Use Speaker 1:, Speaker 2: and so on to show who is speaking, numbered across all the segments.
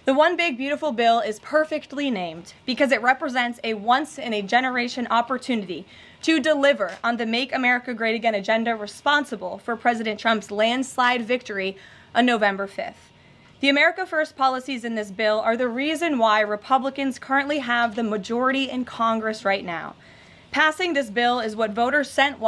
Speaker 1: The One Big Beautiful Bill is perfectly named because it represents a once-in-a-generation opportunity to deliver on the Make America Great Again agenda responsible for President Trump's landslide victory on November 5th. The America First policies in this bill are the reason why Republicans currently have the majority in Congress right now. Passing this bill is what voters sent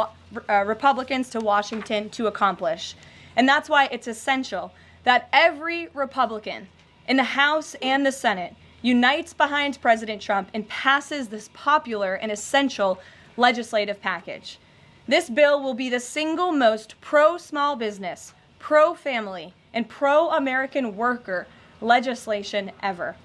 Speaker 1: Republicans to Washington to accomplish. And that's why it's essential that every Republican in the House and the Senate unites behind President Trump and passes this popular and essential legislative package. This bill will be the single most pro-small business, pro-family, and pro-American worker legislation ever.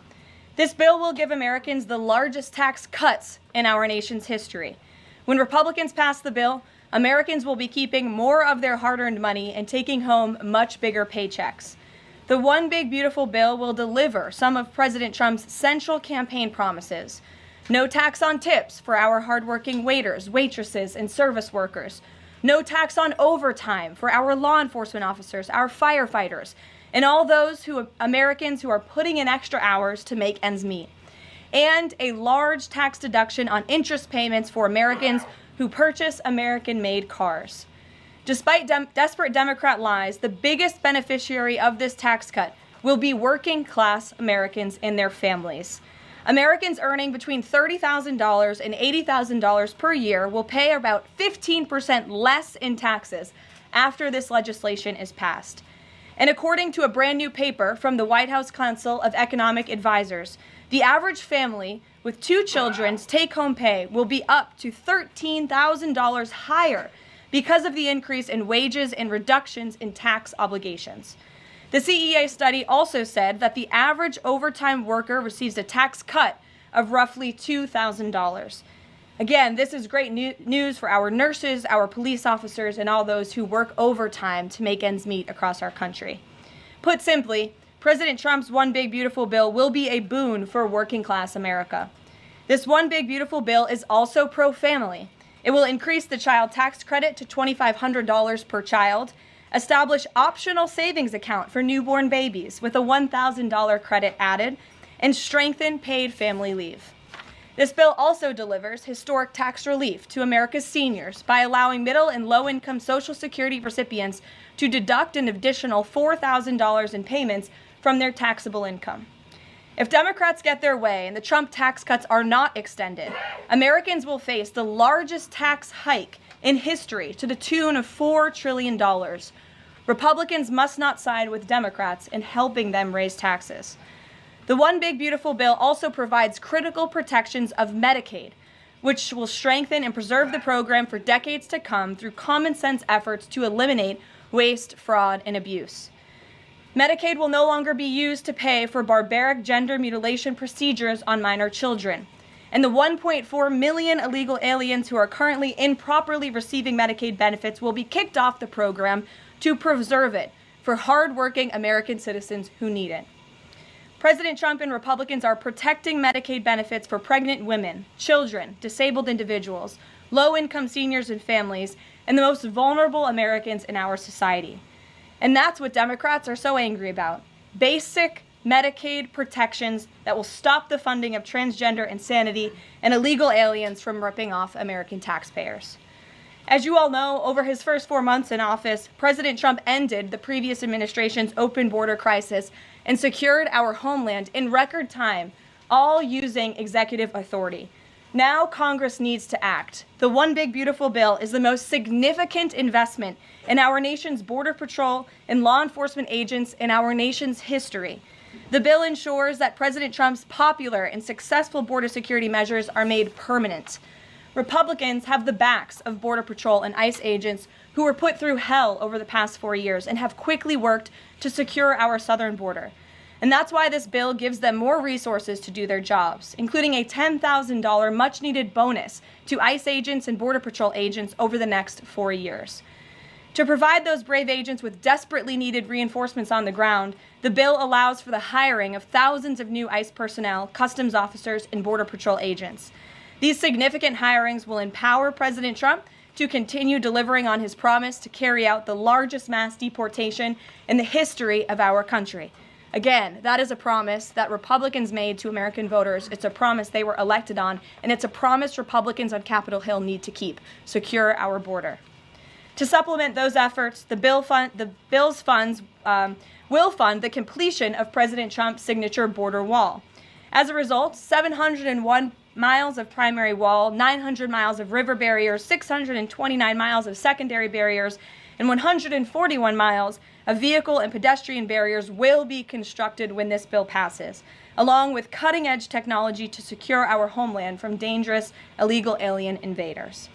Speaker 1: This bill will give Americans the largest tax cuts in our nation's history. When Republicans pass the bill, Americans will be keeping more of their hard-earned money and taking home much bigger paychecks. The One Big Beautiful Bill will deliver some of President Trump's central campaign promises. No tax on tips for our hardworking waiters, waitresses, and service workers. No tax on overtime for our law enforcement officers, our firefighters, and all those Americans who are putting in extra hours to make ends meet. And a large tax deduction on interest payments for Americans who purchase American-made cars. Despite desperate Democrat lies, the biggest beneficiary of this tax cut will be working-class Americans and their families. Americans earning between $30,000 and $80,000 per year will pay about 15% less in taxes after this legislation is passed. And according to a brand new paper from the White House Council of Economic Advisors, the average family with 2 children's take-home pay will be up to $13,000 higher because of the increase in wages and reductions in tax obligations. The CEA study also said that the average overtime worker receives a tax cut of roughly $2,000. Again, this is great news for our nurses, our police officers, and all those who work overtime to make ends meet across our country. Put simply, President Trump's One Big Beautiful Bill will be a boon for working-class America. This One Big Beautiful Bill is also pro-family. It will increase the child tax credit to $2,500 per child, establish optional savings account for newborn babies with a $1,000 credit added, and strengthen paid family leave. This bill also delivers historic tax relief to America's seniors by allowing middle and low-income Social Security recipients to deduct an additional $4,000 in payments from their taxable income. If Democrats get their way and the Trump tax cuts are not extended, Americans will face the largest tax hike in history to the tune of $4 trillion. Republicans must not side with Democrats in helping them raise taxes. The One Big Beautiful Bill also provides critical protections of Medicaid, which will strengthen and preserve the program for decades to come through common sense efforts to eliminate waste, fraud, and abuse. Medicaid will no longer be used to pay for barbaric gender mutilation procedures on minor children. And the 1.4 million illegal aliens who are currently improperly receiving Medicaid benefits will be kicked off the program to preserve it for hardworking American citizens who need it. President Trump and Republicans are protecting Medicaid benefits for pregnant women, children, disabled individuals, low-income seniors and families, and the most vulnerable Americans in our society. And that's what Democrats are so angry about. Basic Medicaid protections that will stop the funding of transgender insanity and illegal aliens from ripping off American taxpayers. As you all know, over his first 4 months in office, President Trump ended the previous administration's open border crisis and secured our homeland in record time, all using executive authority. Now Congress needs to act. The One Big Beautiful Bill is the most significant investment in our nation's border patrol and law enforcement agents in our nation's history. The bill ensures that President Trump's popular and successful border security measures are made permanent. Republicans have the backs of Border Patrol and ICE agents who were put through hell over the past 4 years and have quickly worked to secure our southern border. And that's why this bill gives them more resources to do their jobs, including a $10,000 much-needed bonus to ICE agents and Border Patrol agents over the next 4 years. To provide those brave agents with desperately needed reinforcements on the ground, the bill allows for the hiring of thousands of new ICE personnel, customs officers, and Border Patrol agents. These significant hirings will empower President Trump to continue delivering on his promise to carry out the largest mass deportation in the history of our country. Again, that is a promise that Republicans made to American voters. It's a promise they were elected on, and it's a promise Republicans on Capitol Hill need to keep: secure our border. To supplement those efforts, the bill's funds will fund the completion of President Trump's signature border wall. As a result, 701 miles of primary wall, 900 miles of river barriers, 629 miles of secondary barriers, and 141 miles of vehicle and pedestrian barriers will be constructed when this bill passes, along with cutting-edge technology to secure our homeland from dangerous illegal alien invaders.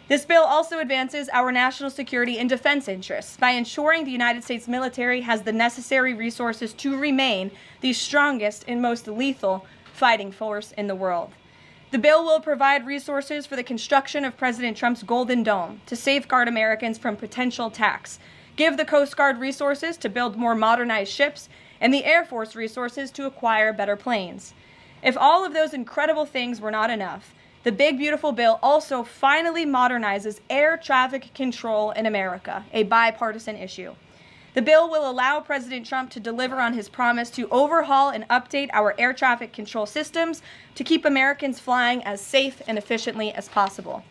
Speaker 1: This bill also advances our national security and defense interests by ensuring the United States military has the necessary resources to remain the strongest and most lethal fighting force in the world. The bill will provide resources for the construction of President Trump's Golden Dome to safeguard Americans from potential attacks, give the Coast Guard resources to build more modernized ships, and the Air Force resources to acquire better planes. If all of those incredible things were not enough, the big beautiful bill also finally modernizes air traffic control in America, a bipartisan issue. The bill will allow President Trump to deliver on his promise to overhaul and update our air traffic control systems to keep Americans flying as safe and efficiently as possible.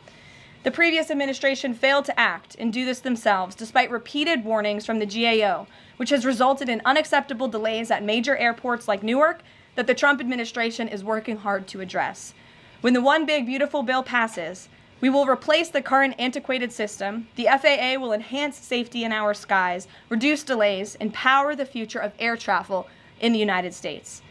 Speaker 1: The previous administration failed to act and do this themselves, despite repeated warnings from the GAO, which has resulted in unacceptable delays at major airports like Newark that the Trump administration is working hard to address. When the one big beautiful bill passes, we will replace the current antiquated system, the FAA will enhance safety in our skies, reduce delays, and power the future of air travel in the United States.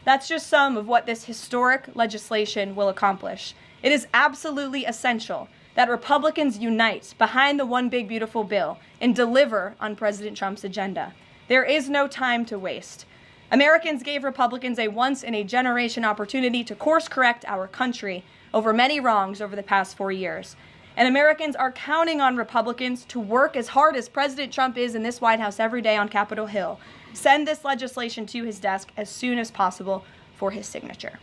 Speaker 1: That's just some of what this historic legislation will accomplish. It is absolutely essential that Republicans unite behind the one big beautiful bill and deliver on President Trump's agenda. There is no time to waste. Americans gave Republicans a once-in-a-generation opportunity to course-correct our country over many wrongs over the past 4 years. And Americans are counting on Republicans to work as hard as President Trump is in this White House every day on Capitol Hill. Send this legislation to his desk as soon as possible for his signature.